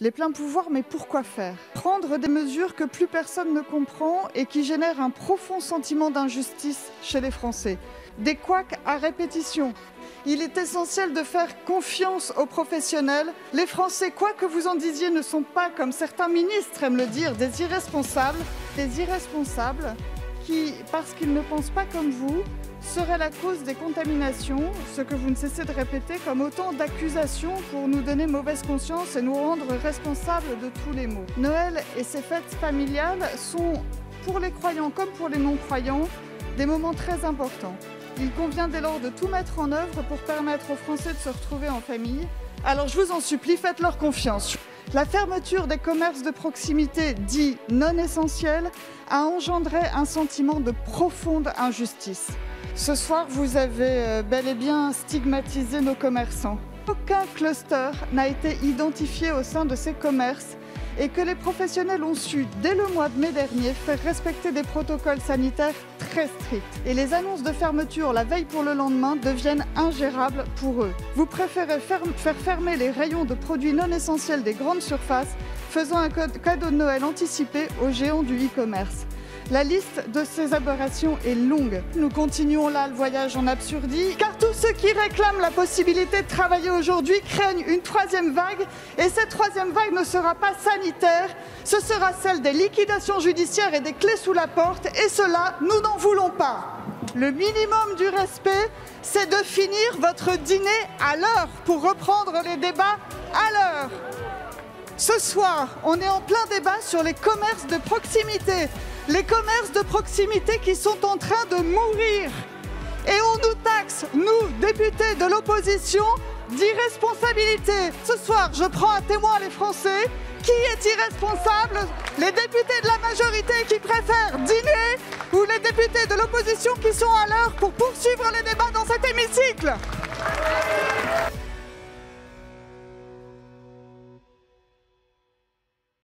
Les pleins pouvoirs, mais pourquoi faire? Prendre des mesures que plus personne ne comprend et qui génèrent un profond sentiment d'injustice chez les Français. Des couacs à répétition. Il est essentiel de faire confiance aux professionnels. Les Français, quoi que vous en disiez, ne sont pas, comme certains ministres aiment le dire, des irresponsables. Des irresponsables qui, parce qu'ils ne pensent pas comme vous, seraient la cause des contaminations, ce que vous ne cessez de répéter comme autant d'accusations pour nous donner mauvaise conscience et nous rendre responsables de tous les maux. Noël et ses fêtes familiales sont, pour les croyants comme pour les non-croyants, des moments très importants. Il convient dès lors de tout mettre en œuvre pour permettre aux Français de se retrouver en famille. Alors je vous en supplie, faites-leur confiance. La fermeture des commerces de proximité dits non essentiels a engendré un sentiment de profonde injustice. Ce soir, vous avez bel et bien stigmatisé nos commerçants. Aucun cluster n'a été identifié au sein de ces commerces et que les professionnels ont su, dès le mois de mai dernier, faire respecter des protocoles sanitaires très stricts. Et les annonces de fermeture la veille pour le lendemain deviennent ingérables pour eux. Vous préférez faire fermer les rayons de produits non essentiels des grandes surfaces, faisant un cadeau de Noël anticipé aux géants du e-commerce. La liste de ces aberrations est longue. Nous continuons là le voyage en absurdie, car tous ceux qui réclament la possibilité de travailler aujourd'hui craignent une troisième vague, et cette troisième vague ne sera pas sanitaire, ce sera celle des liquidations judiciaires et des clés sous la porte, et cela, nous n'en voulons pas. Le minimum du respect, c'est de finir votre dîner à l'heure, pour reprendre les débats à l'heure. Ce soir, on est en plein débat sur les commerces de proximité. Les commerces de proximité qui sont en train de mourir. Et on nous taxe, nous, députés de l'opposition, d'irresponsabilité. Ce soir, je prends à témoin les Français. Qui est irresponsable? Les députés de la majorité qui préfèrent dîner ou les députés de l'opposition qui sont à l'heure pour poursuivre les débats dans cet hémicycle?